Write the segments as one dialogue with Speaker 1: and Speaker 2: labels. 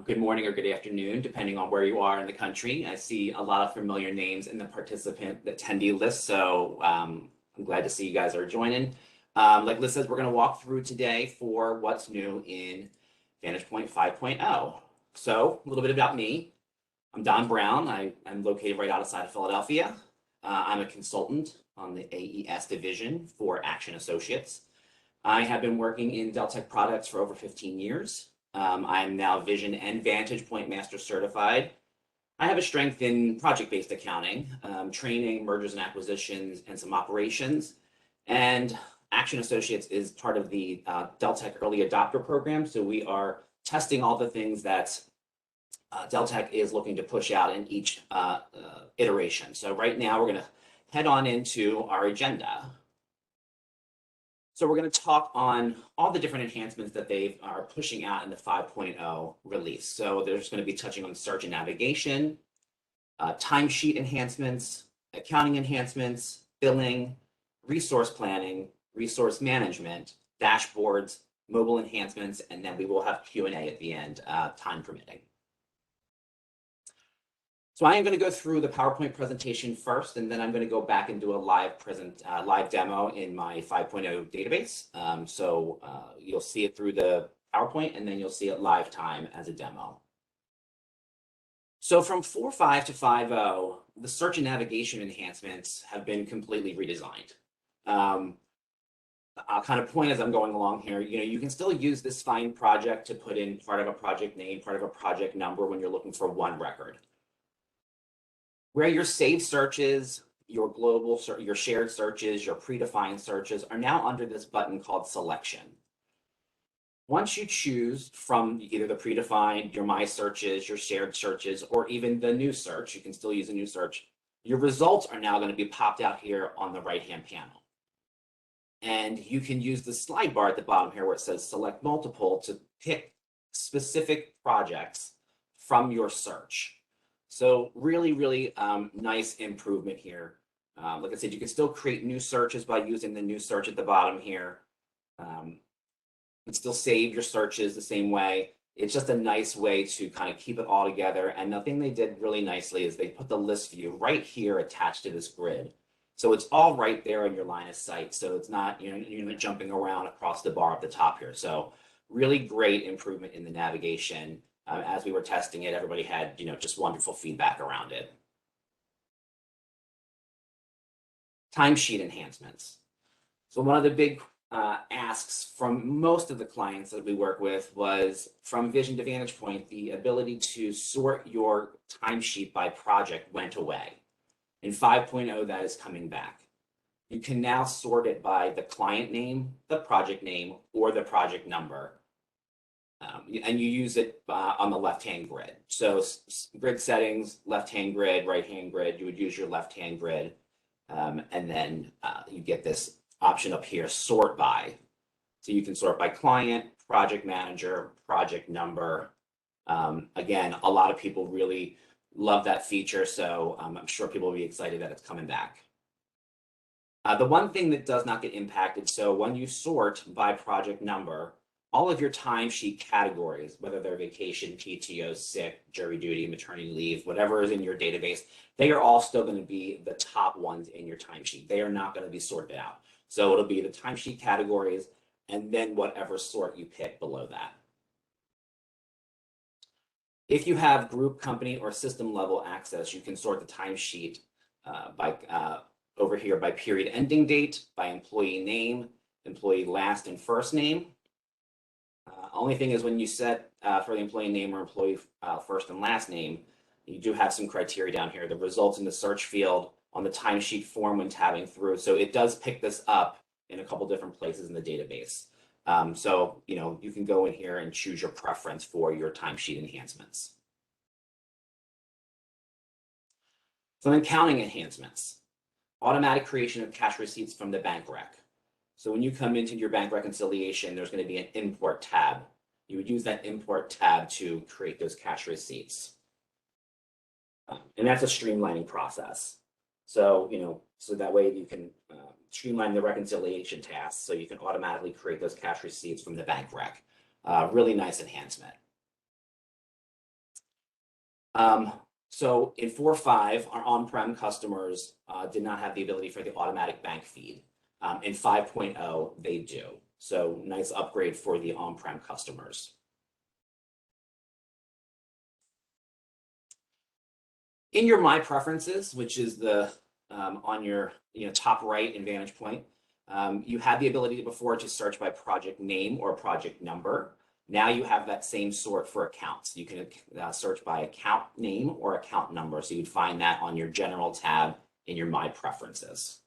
Speaker 1: Good morning or good afternoon, depending on where you are in the country. I see a lot of familiar names in the participant attendee list, so I'm glad to see you guys are joining. Like Liz says, we're going to walk through today for what's new in Vantagepoint 5.0. So a little bit about me. I'm Don Brown. I'm located right outside of Philadelphia. I'm a consultant on the AES division for Aktion Associates. I have been working in Deltek products for over 15 years. I'm now Vision and Vantagepoint Master Certified. I have a strength in project-based accounting, training, mergers and acquisitions, and some operations. And Aktion Associates is part of the Deltek Early Adopter Program. So we are testing all the things that Deltek is looking to push out in each iteration. So right now we're going to head on into our agenda. So we're going to talk on all the different enhancements that they are pushing out in the 5.0 release. So there's going to be touching on search and navigation, timesheet enhancements, accounting enhancements, billing, resource planning, resource management, dashboards, mobile enhancements, and then we will have Q&A at the end, time permitting. So I am going to go through the PowerPoint presentation first, and then I'm going to go back and do a live demo in my 5.0 database. You'll see it through the PowerPoint, and then you'll see it live time as a demo. So from 4.5 to 5.0, the search and navigation enhancements have been completely redesigned. I'll kind of point as I'm going along here. You can still use this find project to put in part of a project name, part of a project number when you're looking for one record. Where your saved searches, your global, your shared searches, your predefined searches are now under this button called selection. Once you choose from either the predefined, your my searches, your shared searches, or even the new search, you can still use a new search, your results are now going to be popped out here on the right-hand panel. And you can use the slide bar at the bottom here where it says select multiple to pick specific projects from your search. So really, really nice improvement here. Like I said, you can still create new searches by using the new search at the bottom here. You can still save your searches the same way. It's just a nice way to kind of keep it all together. And the thing they did really nicely is they put the list view right here attached to this grid. So it's all right there in your line of sight. So it's not, you're not jumping around across the bar at the top here. So really great improvement in the navigation. As we were testing it, everybody had, just wonderful feedback around it. Timesheet enhancements. So one of the big asks from most of the clients that we work with was from Vision to Vantagepoint, the ability to sort your timesheet by project went away. In 5.0, that is coming back. You can now sort it by the client name, the project name, or the project number. And you use it on the left-hand grid. So grid settings, left-hand grid, right-hand grid, you would use your left-hand grid. And then you get this option up here, sort by. So you can sort by client, project manager, project number. Again, a lot of people really love that feature. So I'm sure people will be excited that it's coming back. The one thing that does not get impacted, so when you sort by project number, all of your timesheet categories, whether they're vacation, PTO, sick, jury duty, maternity leave, whatever is in your database, they are all still going to be the top ones in your timesheet. They are not going to be sorted out. So it'll be the timesheet categories and then whatever sort you pick below that. If you have group, company, or system level access, you can sort the timesheet over here by period ending date, by employee name, employee last and first name. Only thing is when you set for the employee name or employee first and last name, you do have some criteria down here. The results in the search field on the timesheet form when tabbing through. So it does pick this up in a couple different places in the database. So, you can go in here and choose your preference for your timesheet enhancements. Some accounting enhancements. Automatic creation of cash receipts from the bank rec. So when you come into your bank reconciliation, there's going to be an import tab. You would use that import tab to create those cash receipts. And that's a streamlining process. So, so that way you can streamline the reconciliation tasks so you can automatically create those cash receipts from the bank rec. Really nice enhancement. So in 4.5, our on-prem customers did not have the ability for the automatic bank feed. In 5.0, they do. So nice upgrade for the on-prem customers. In your My Preferences, which is the on your top right in Vantagepoint, you had the ability before to search by project name or project number. Now you have that same sort for accounts. You can search by account name or account number. So you'd find that on your general tab in your My Preferences.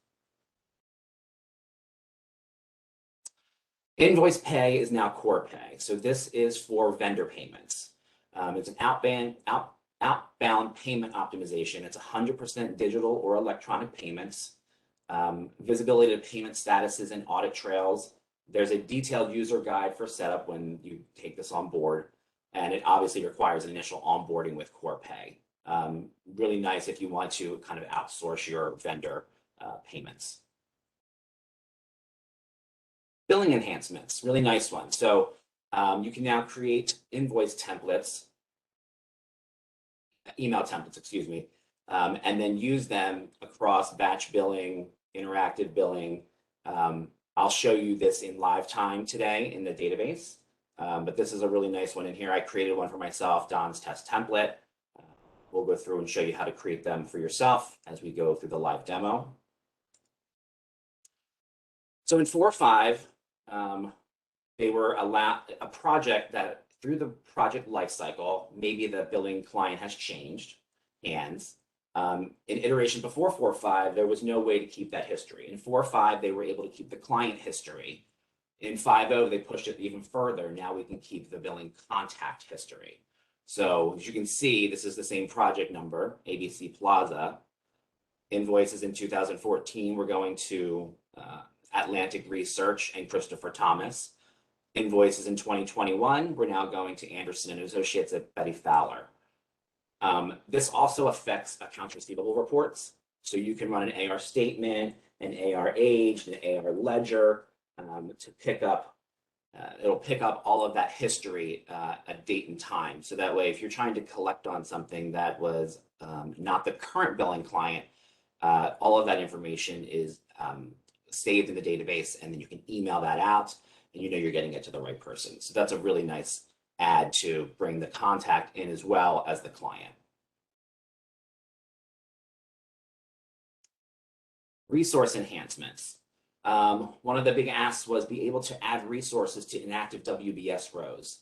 Speaker 1: Invoice Pay is now Core Pay. So this is for vendor payments. It's an outbound payment optimization. It's 100% digital or electronic payments. Visibility to payment statuses and audit trails. There's a detailed user guide for setup when you take this on board, and it obviously requires an initial onboarding with Core Pay. Really nice if you want to kind of outsource your vendor payments. Billing enhancements, really nice one. So you can now create invoice templates, email templates, excuse me, and then use them across batch billing, interactive billing. I'll show you this in live time today in the database, but this is a really nice one in here. I created one for myself, Don's test template. We'll go through and show you how to create them for yourself as we go through the live demo. So in 4.5, they were a project that through the project lifecycle, maybe the billing client has changed hands. In iteration before 4.5, there was no way to keep that history. In 4.5, they were able to keep the client history. In 5.0, they pushed it even further. Now we can keep the billing contact history. So as you can see, this is the same project number, ABC Plaza. Invoices in 2014, we're going to Atlantic Research and Christopher Thomas. Invoices in 2021, we're now going to Anderson and Associates at Betty Fowler. This also affects accounts receivable reports. So you can run an AR statement, an AR aged, an AR ledger to pick up, it'll pick up all of that history at date and time. So that way, if you're trying to collect on something that was not the current billing client, all of that information is saved in the database, and then you can email that out and you know you're getting it to the right person. So that's a really nice add to bring the contact in as well as the client. Resource enhancements. One of the big asks was be able to add resources to inactive WBS rows.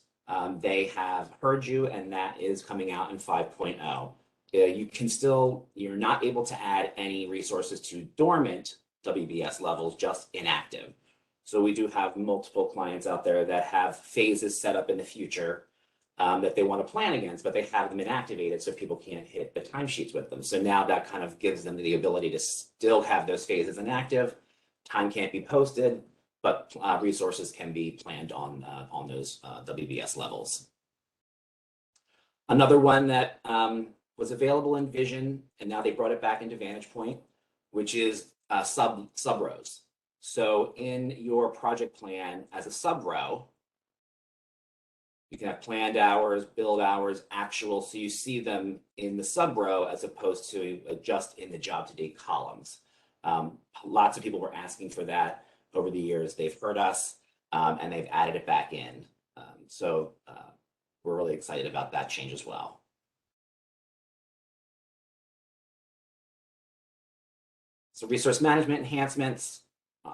Speaker 1: They have heard you, and that is coming out in 5.0. You can still, you're not able to add any resources to dormant WBS levels, just inactive. So we do have multiple clients out there that have phases set up in the future that they want to plan against, but they have them inactivated so people can't hit the timesheets with them. So now that kind of gives them the ability to still have those phases inactive. Time can't be posted, but resources can be planned on those WBS levels. Another one that was available in Vision, and now they brought it back into Vantagepoint, which is sub rows. So in your project plan as a sub row, you can have planned hours, billed hours, actual, so you see them in the sub row as opposed to just in the job to date columns. Lots of people were asking for that over the years. They've heard us and they've added it back in. So we're really excited about that change as well. So resource management enhancements,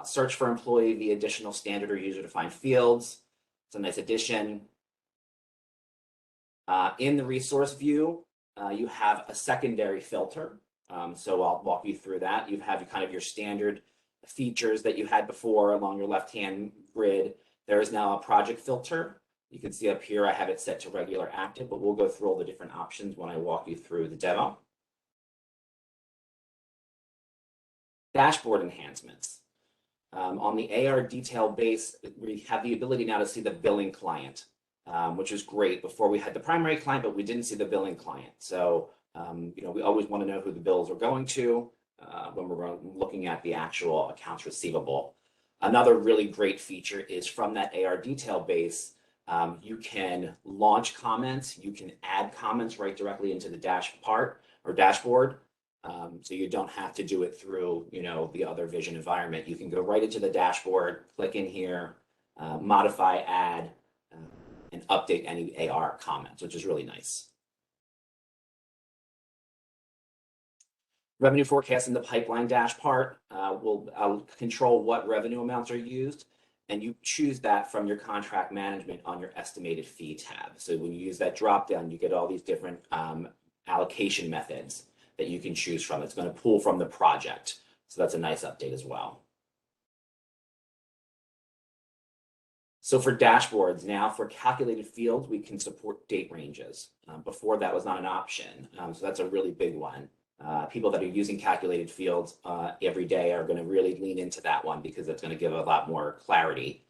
Speaker 1: search for employee via additional standard or user-defined fields. It's a nice addition. In the resource view, you have a secondary filter. So I'll walk you through that. You have kind of your standard features that you had before along your left-hand grid. There is now a project filter. You can see up here, I have it set to regular active, but we'll go through all the different options when I walk you through the demo. Dashboard enhancements. On the AR detail base, we have the ability now to see the billing client, which is great. Before we had the primary client, but we didn't see the billing client. So, we always want to know who the bills are going to when we're looking at the actual accounts receivable. Another really great feature is from that AR detail base, You can launch comments. You can add comments right directly into the dashboard. So you don't have to do it through, the other Vision environment. You can go right into the dashboard, click in here, modify, add, and update any AR comments, which is really nice. Revenue forecast in the pipeline dash part will control what revenue amounts are used, and you choose that from your contract management on your estimated fee tab. So when you use that drop down, you get all these different allocation methods that you can choose from. It's going to pull from the project. So that's a nice update as well. So for dashboards now, for calculated fields, we can support date ranges. Before that was not an option. So that's a really big one. People that are using calculated fields every day are going to really lean into that one because it's going to give a lot more clarity.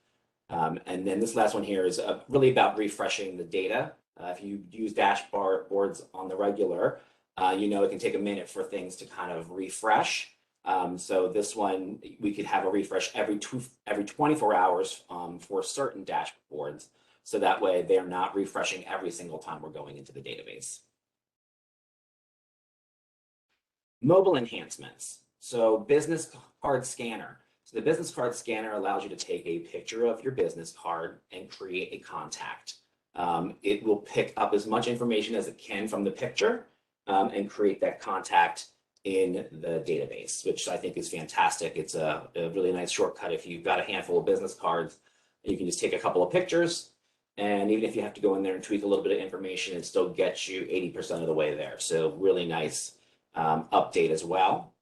Speaker 1: And then this last one here is really about refreshing the data. If you use dashboards on the regular, it can take a minute for things to kind of refresh. So this one, we could have a refresh every 24 hours for certain dashboards. So that way they're not refreshing every single time we're going into the database. Mobile enhancements. So business card scanner. So the business card scanner allows you to take a picture of your business card and create a contact. It will pick up as much information as it can from the picture and create that contact in the database, which I think is fantastic. It's a really nice shortcut. If you've got a handful of business cards, you can just take a couple of pictures, and even if you have to go in there and tweak a little bit of information, it still gets you 80% of the way there. So really nice update as well.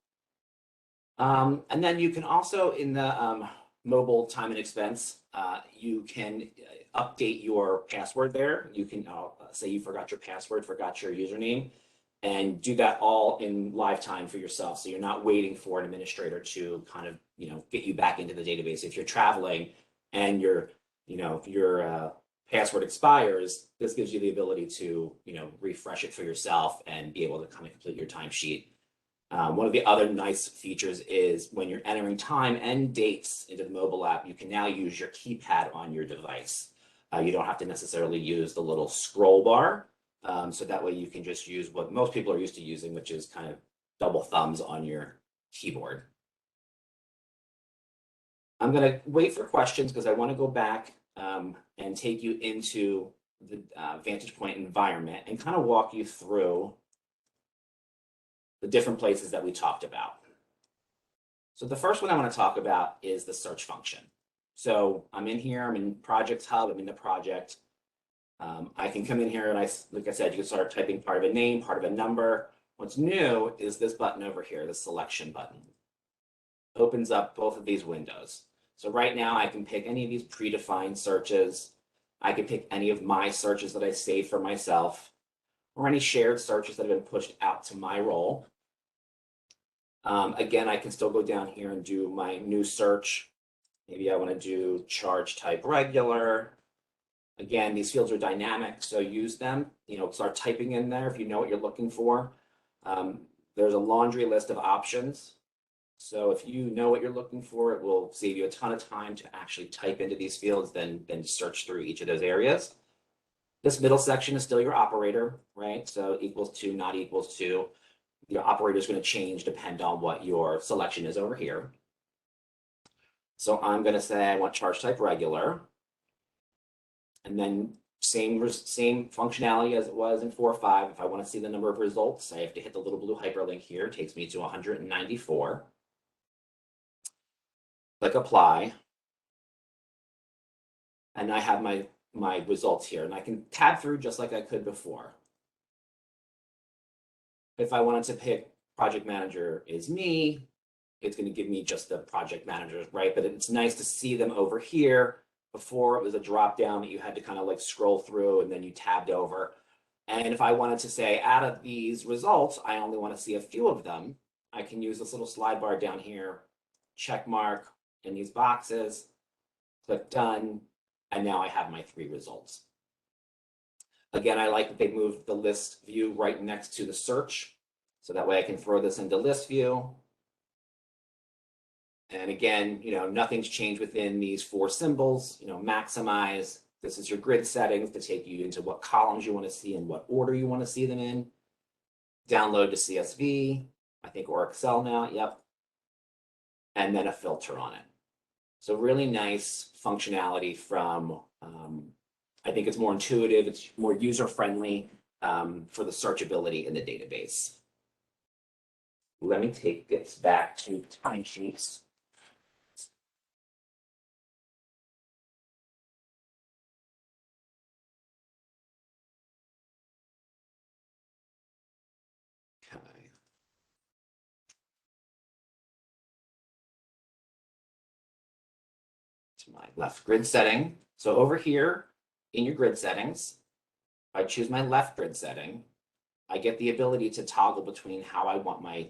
Speaker 1: And then you can also, in the mobile time and expense, you can update your password there. You can say you forgot your password, forgot your username, and do that all in live time for yourself. So you're not waiting for an administrator to kind of, get you back into the database. If you're traveling and your password expires, this gives you the ability to, refresh it for yourself and be able to kind of complete your timesheet. One of the other nice features is when you're entering time and dates into the mobile app, you can now use your keypad on your device. You don't have to necessarily use the little scroll bar. So that way you can just use what most people are used to using, which is kind of double thumbs on your keyboard. I'm going to wait for questions because I want to go back and take you into the Vantagepoint environment and kind of walk you through the different places that we talked about. So the first one I want to talk about is the search function. So I'm in here, I'm in Projects Hub, I'm in the project. I can come in here and like I said, you can start typing part of a name, part of a number. What's new is this button over here, the selection button. Opens up both of these windows. So right now I can pick any of these predefined searches. I can pick any of my searches that I saved for myself, or any shared searches that have been pushed out to my role. Again, I can still go down here and do my new search. Maybe I want to do charge type regular. Again, these fields are dynamic, so use them. Start typing in there if you know what you're looking for. There's a laundry list of options. So if you know what you're looking for, it will save you a ton of time to actually type into these fields, then search through each of those areas. This middle section is still your operator, right? So equals to, not equals to. Your operator is going to change depend on what your selection is over here. So I'm going to say I want charge type regular. And then same functionality as it was in 4.5. If I want to see the number of results, I have to hit the little blue hyperlink here. It takes me to 194. Click apply. And I have my results here. And I can tab through just like I could before. If I wanted to pick project manager is me, it's going to give me just the project managers, right? But it's nice to see them over here. Before it was a drop down that you had to kind of like scroll through and then you tabbed over. And if I wanted to say out of these results, I only want to see a few of them, I can use this little slide bar down here, check mark in these boxes, click done, and now I have my 3 results. Again, I like that they moved the list view right next to the search. So that way I can throw this into list view. And again, nothing's changed within these 4 symbols, maximize, This is your grid settings to take you into what columns you want to see and what order you want to see them in. Download to CSV, I think, or Excel now, yep. And then a filter on it. So really nice functionality from, I think it's more intuitive, it's more user-friendly for the searchability in the database. Let me take this back to timesheets. Okay. To my left grid setting. So over here in your grid settings, if I choose my left grid setting, I get the ability to toggle between how I want my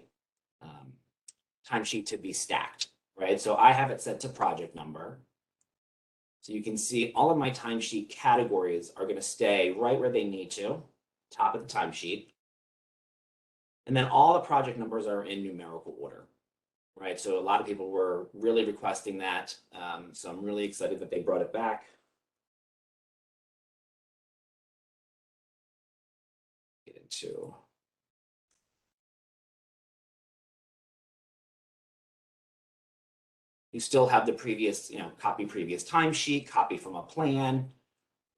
Speaker 1: timesheet to be stacked, right? So I have it set to project number. So you can see all of my timesheet categories are going to stay right where they need to, top of the timesheet. And then all the project numbers are in numerical order, right? So a lot of people were really requesting that. So I'm really excited that they brought it back. Get into you still have the previous, copy previous timesheet, copy from a plan,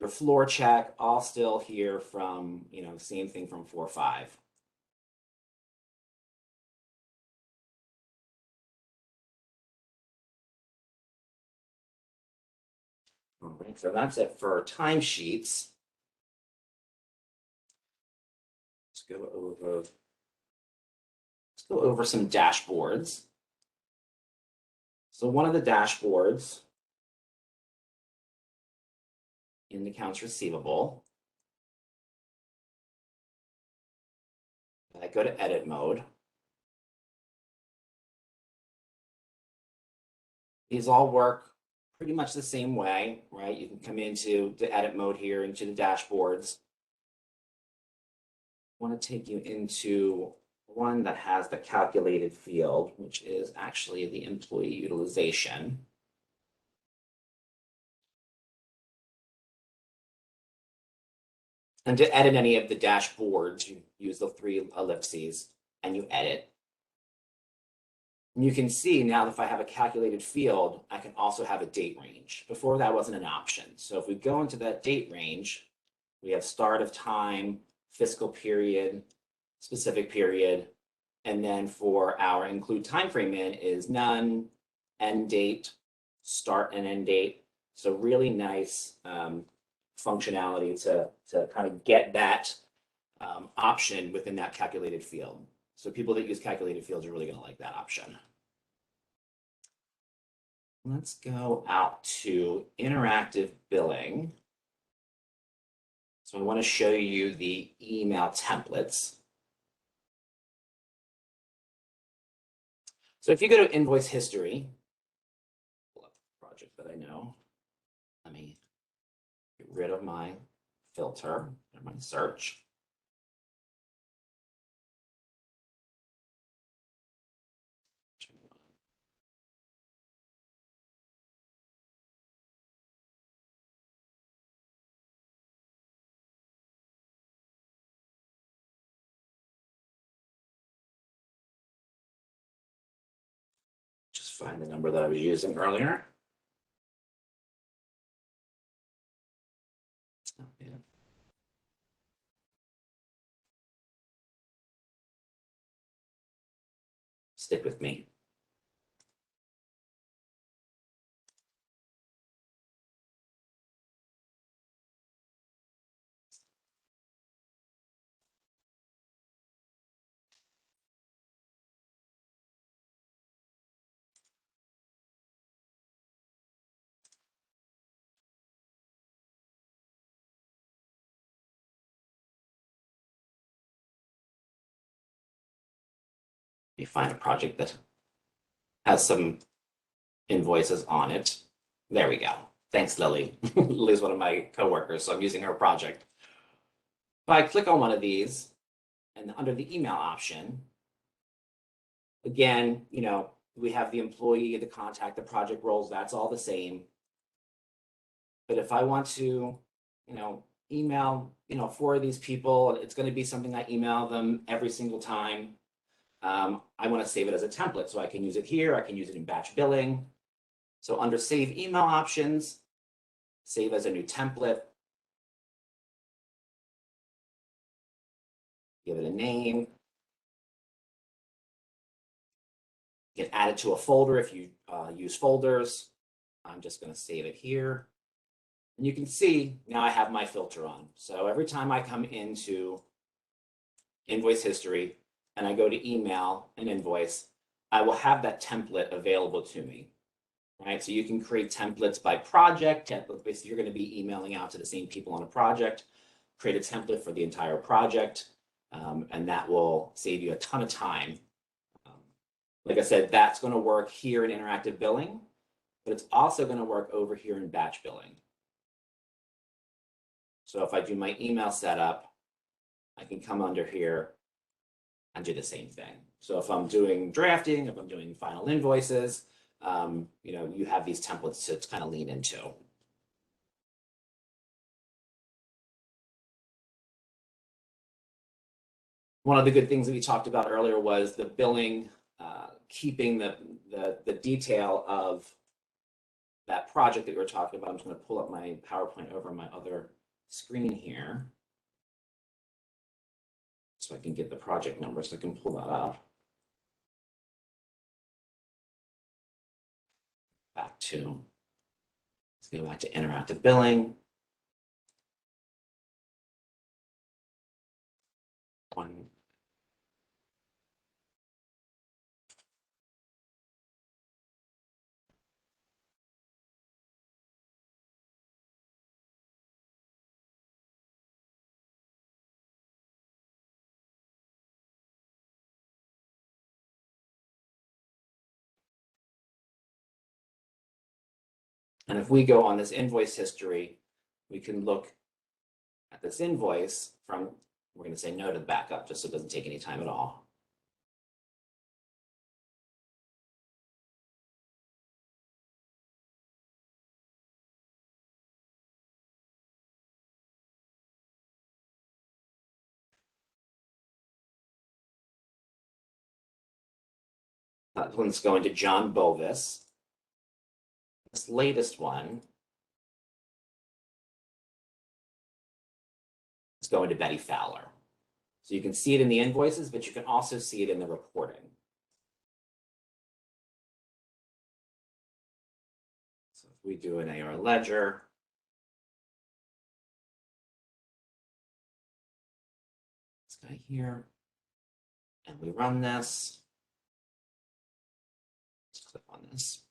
Speaker 1: your floor check, all still here from, same thing from 4.5. All right, so that's it for timesheets. Let's go over some dashboards. So one of the dashboards in the accounts receivable, I go to edit mode. These all work pretty much the same way, right? You can come into the edit mode here, into the dashboards. I want to take you into one that has the calculated field, which is actually the employee utilization. And to edit any of the dashboards, you use the 3 ellipses and you edit. And you can see now if I have a calculated field, I can also have a date range. Before that wasn't an option. So if we go into that date range, we have start of time, fiscal period, specific period, and then for our include time frame in is none, end date, start and end date. So really nice functionality to kind of get that option within that calculated field. So people that use calculated fields are really going to like that option. Let's go out to interactive billing. So I want to show you the email templates. So if you go to invoice history, pull up the project that I know. Let me get rid of my filter and my search. Just find the number that I was using earlier. Yeah. Stick with me. You find a project that has some invoices on it. There we go. Thanks, Lily. Lily's one of my coworkers, so I'm using her project. If I click on one of these, and under the email option, again, we have the employee, the contact, the project roles, that's all the same. But if I want to, email, 4 of these people, it's going to be something I email them every single time. I want to save it as a template, so I can use it here. I can use it in batch billing. So under save email options, save as a new template. Give it a name. Get added to a folder if you use folders. I'm just going to save it here. And you can see now I have my filter on. So every time I come into invoice history and I go to email an invoice, I will have that template available to me. Right? So you can create templates by project. Basically, you're going to be emailing out to the same people on a project. Create a template for the entire project, and that will save you a ton of time. Like I said, that's going to work here in interactive billing, but it's also going to work over here in batch billing. So if I do my email setup, I can come under here and do the same thing. So if I'm doing drafting, if I'm doing final invoices, you have these templates to kind of lean into. One of the good things that we talked about earlier was the billing, keeping the detail of that project that we were talking about. I'm just going to pull up my PowerPoint over my other screen here so I can get the project number so I can pull that up. Let's go back to interactive billing. And if we go on this invoice history, we can look at this invoice from, we're going to say no to the backup just so it doesn't take any time at all. That one's going to John Bovis. This latest one is going to Betty Fowler. So you can see it in the invoices, but you can also see it in the reporting. So if we do an AR ledger, this guy here, and we run this. Let's click on this.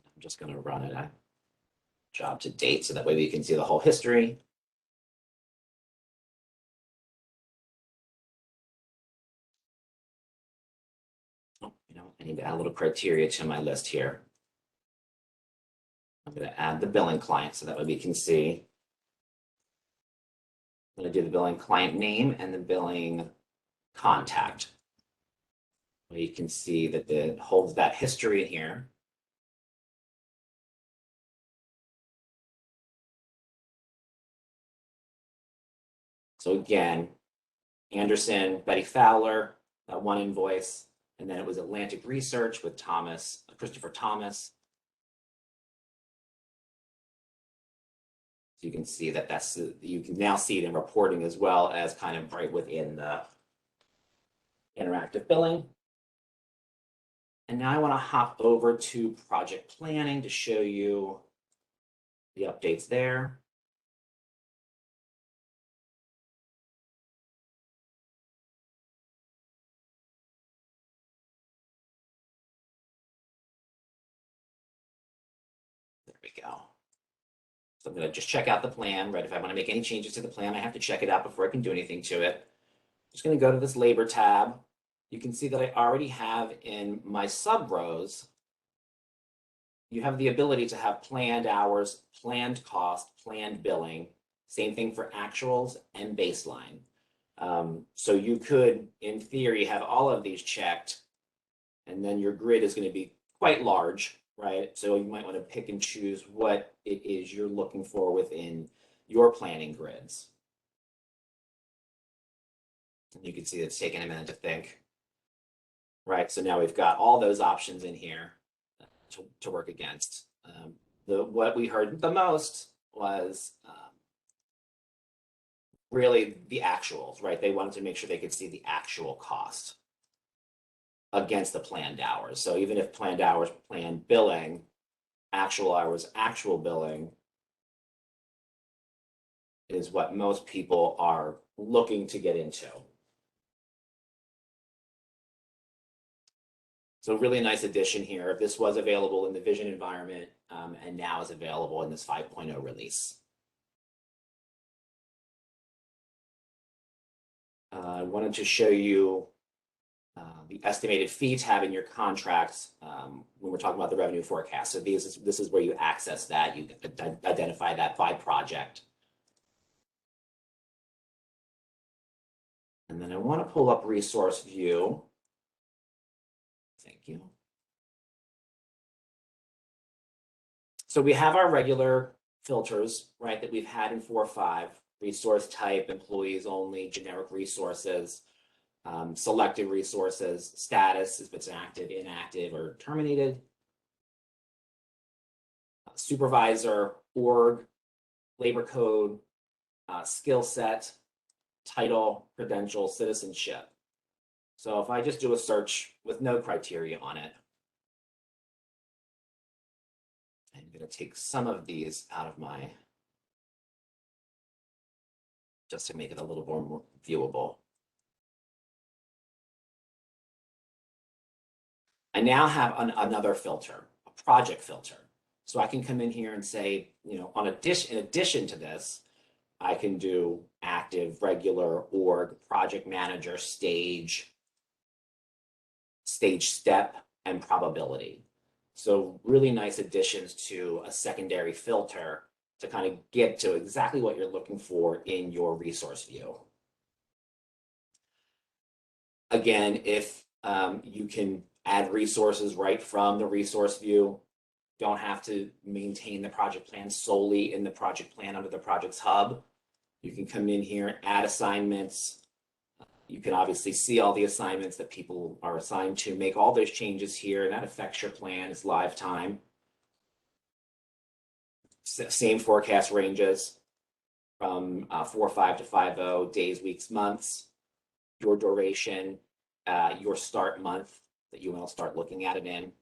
Speaker 1: I'm just going to run it at job to date so that way we can see the whole history. Oh, I need to add a little criteria to my list here. I'm going to add the billing client so that way we can see. I'm going to do the billing client name and the billing contact. You can see that it holds that history in here. So again, Anderson, Betty Fowler, that one invoice, and then it was Atlantic Research with Christopher Thomas. So you can see that you can now see it in reporting as well as kind of right within the interactive billing. And now I want to hop over to project planning to show you the updates there. There we go. So I'm going to just check out the plan, right? If I want to make any changes to the plan, I have to check it out before I can do anything to it. I'm just going to go to this labor tab. You can see that I already have in my sub rows, you have the ability to have planned hours, planned cost, planned billing. Same thing for actuals and baseline. So you could, in theory, have all of these checked, and then your grid is going to be quite large. right? So you might want to pick and choose what it is you're looking for within your planning grids. And you can see it's taking a minute to think, right? So now we've got all those options in here to work against. What we heard the most was really the actuals, right? They wanted to make sure they could see the actual cost against the planned hours. So even if planned hours, planned billing, actual hours, actual billing is what most people are looking to get into. So really nice addition here. This was available in the Vision environment and now is available in this 5.0 release. I wanted to show you the estimated fee tab in your contracts when we're talking about the revenue forecast. So this is where you access that. You identify that by project. And then I want to pull up resource view. Thank you. So we have our regular filters, right, that we've had in 4.5, resource type, employees only, generic resources, selected resources, status, if it's active, inactive, or terminated, supervisor, org, labor code, skill set, title, credential, citizenship. So if I just do a search with no criteria on it, I'm going to take some of these out of my, just to make it a little more viewable. I now have another filter, a project filter. So I can come in here and say, you know, in addition to this, I can do active, regular, org, project manager, stage step, and probability. So really nice additions to a secondary filter to kind of get to exactly what you're looking for in your resource view. Again, if you can add resources right from the resource view, don't have to maintain the project plan solely in the project plan under the project's hub. You can come in here and add assignments. You can obviously see all the assignments that people are assigned to, make all those changes here, and that affects your plan. It's live time. Same forecast ranges from 4.5 to 5.0, days, weeks, months, your duration, your start month that you want to start looking at it in.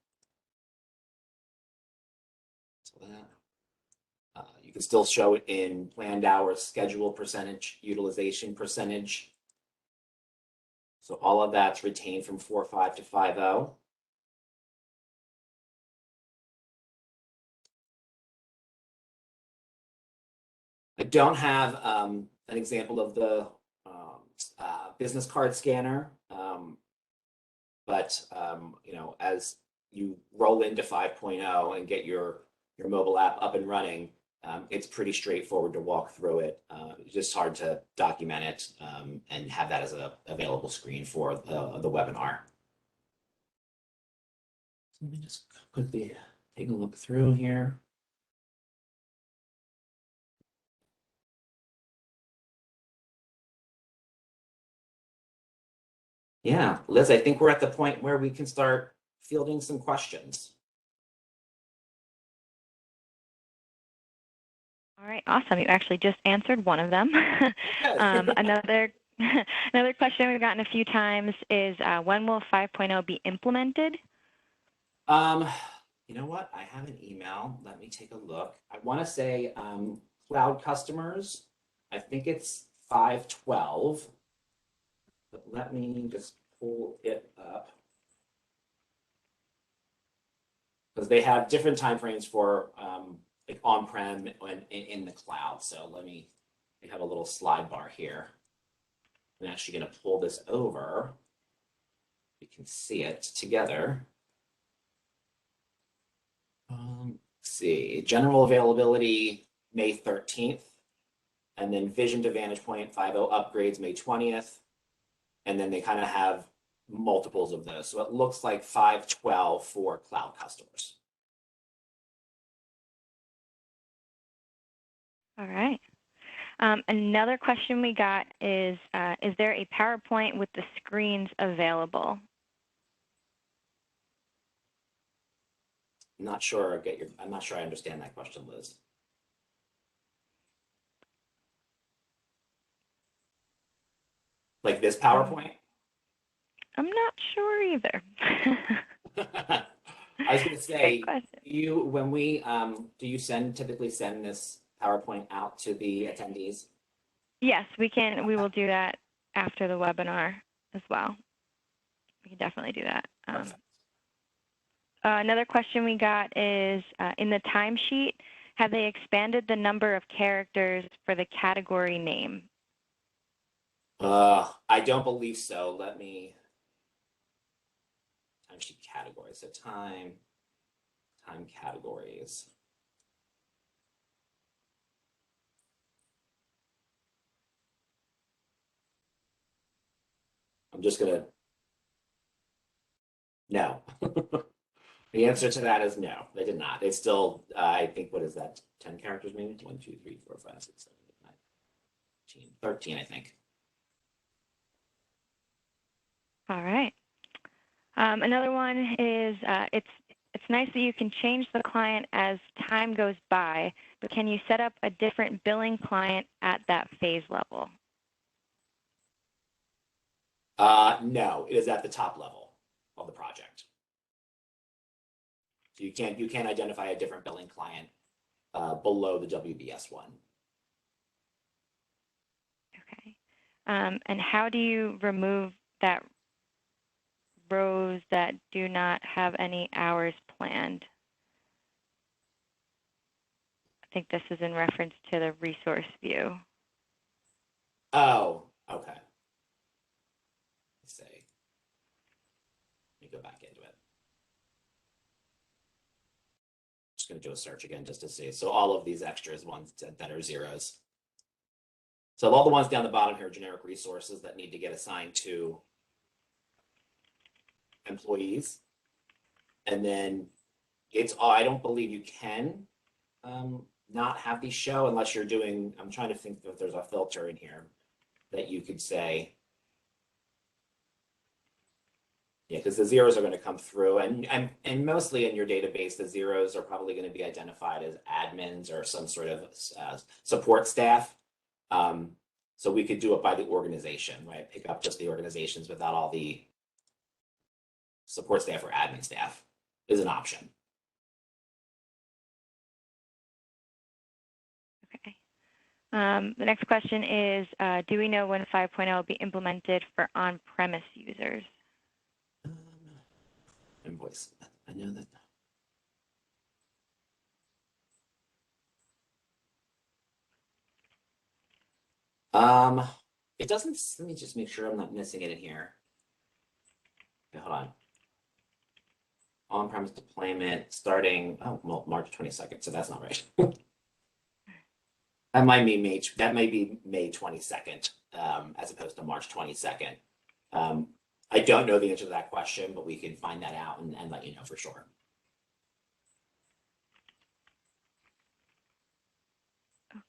Speaker 1: So that you can still show it in planned hours, schedule percentage, utilization percentage. So all of that's retained from 4.5 to 5.0. I don't have an example of the business card scanner, but you know, as you roll into 5.0 and get your mobile app up and running, it's pretty straightforward to walk through it. It's just hard to document it and have that as an available screen for the webinar. So let me just quickly take a look through here. Yeah, Liz, I think we're at the point where we can start fielding some questions.
Speaker 2: All right, awesome. You actually just answered one of them. Another question we've gotten a few times is when will 5.0 be implemented?
Speaker 1: You know what? I have an email. Let me take a look. I want to say cloud customers. I think it's 5.12. But let me just pull it up. Because they have different timeframes for like on-prem and in the cloud. So they have a little slide bar here. I'm actually going to pull this over. You can see it together. Let's see, general availability, May 13th. And then Vision to Vantagepoint 5.0 upgrades, May 20th. And then they kind of have multiples of those. So it looks like 5.12 for cloud customers.
Speaker 2: All right. Another question we got is there a PowerPoint with the screens available?
Speaker 1: I'm not sure I'm not sure I understand that question, Liz. Like this PowerPoint?
Speaker 2: I'm not sure either.
Speaker 1: I was going to say,
Speaker 2: Great question.
Speaker 1: do you typically send this PowerPoint out to the attendees?
Speaker 2: Yes, we can. We will do that after the webinar as well. We can definitely do that. Another question we got is, in the timesheet, have they expanded the number of characters for the category name?
Speaker 1: I don't believe so. Timesheet categories. So time categories. I'm just gonna, no. The answer to that is no, they did not. They still, I think, what is that? 10 characters maybe? 1, 2, 3, 4, 5, 6, 7, 8, 9, 10, 13, I think.
Speaker 2: All right. Another one is, it's nice that you can change the client as time goes by, but can you set up a different billing client at that phase level?
Speaker 1: No, it is at the top level of the project. So you can't identify a different billing client below the WBS one.
Speaker 2: Okay. And how do you remove that rows that do not have any hours planned? I think this is in reference to the resource view.
Speaker 1: Oh, okay. Let's see. Let me go back into it. Just going to do a search again just to see. So all of these extras ones that are zeros. So all the ones down the bottom here are generic resources that need to get assigned to employees. And then I don't believe you can not have these show unless you're doing, I'm trying to think if there's a filter in here that you could say, yeah, because the zeros are going to come through, and mostly in your database, the zeros are probably going to be identified as admins or some sort of support staff. So we could do it by the organization, right? Pick up just the organizations without all the support staff or admin staff is an option.
Speaker 2: Okay. The next question is, do we know when 5.0 will be implemented for on-premise users?
Speaker 1: Invoice. I know that. It doesn't, let me just make sure I'm not missing it in here. Okay, hold on. On-premise deployment starting, oh, well, March 22nd, so that's not right. That might be May 22nd, as opposed to March 22nd. I don't know the answer to that question, but we can find that out and let you know for sure.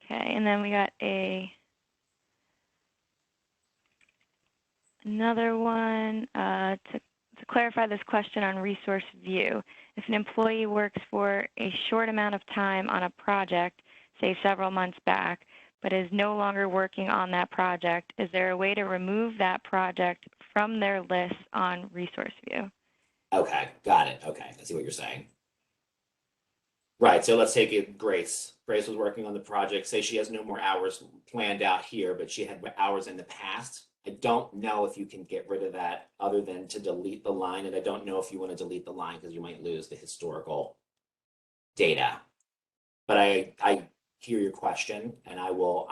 Speaker 2: Okay, and then we got another one to clarify this question on resource view. If an employee works for a short amount of time on a project, say several months back, but is no longer working on that project, is there a way to remove that project from their list on resource view?
Speaker 1: Okay, got it. Okay, I see what you're saying. Right, so let's take it, Grace. Grace was working on the project. Say she has no more hours planned out here, but she had hours in the past. I don't know if you can get rid of that other than to delete the line, and I don't know if you want to delete the line because you might lose the historical data. But I hear your question, and I'll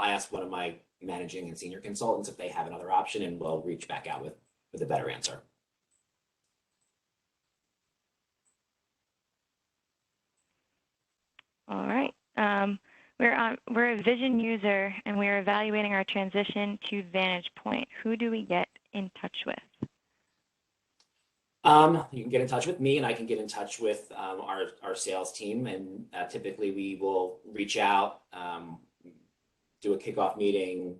Speaker 1: ask one of my managing and senior consultants if they have another option, and we'll reach back out with a better answer.
Speaker 2: All right. We're a Vision user, and we are evaluating our transition to Vantagepoint. Who do we get in touch with?
Speaker 1: You can get in touch with me and I can get in touch with our sales team, and typically we will reach out, do a kickoff meeting,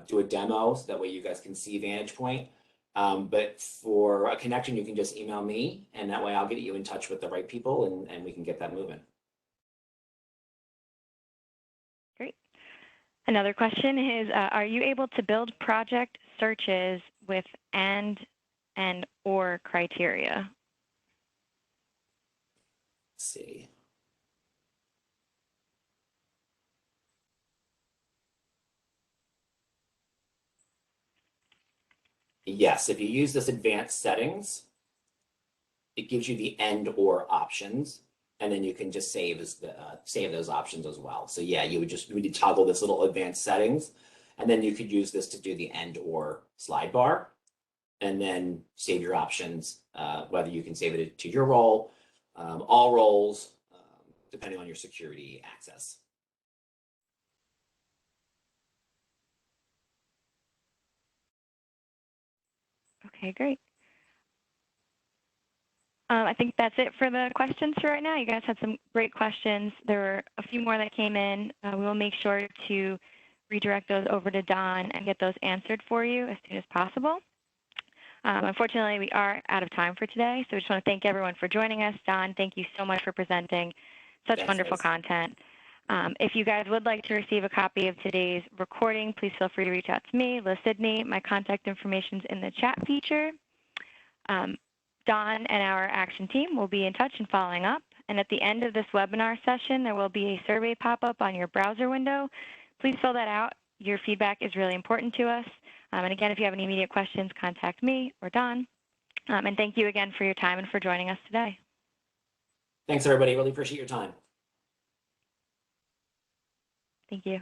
Speaker 1: do a demo so that way you guys can see Vantagepoint. But for a connection, you can just email me, and that way I'll get you in touch with the right people, and we can get that moving.
Speaker 2: Great. Another question is, are you able to build project searches with and or criteria?
Speaker 1: Let's see. Yes, if you use this advanced settings, it gives you the and or options, and then you can just save those options as well. So yeah, you would toggle this little advanced settings, and then you could use this to do the and or slide bar, and then save your options, whether you can save it to your role, all roles, depending on your security access.
Speaker 2: Okay, great. I think that's it for the questions for right now. You guys had some great questions. There were a few more that came in. We will make sure to redirect those over to Don and get those answered for you as soon as possible. Unfortunately, we are out of time for today, so we just want to thank everyone for joining us. Don, thank you so much for presenting such wonderful content. If you guys would like to receive a copy of today's recording, please feel free to reach out to me, Liz Sidney. My contact information is in the chat feature. Don and our Aktion team will be in touch and following up. And at the end of this webinar session, there will be a survey pop-up on your browser window. Please fill that out. Your feedback is really important to us. And again, if you have any immediate questions, contact me or Don. And thank you again for your time and for joining us today.
Speaker 1: Thanks, everybody. Really appreciate your time.
Speaker 2: Thank you.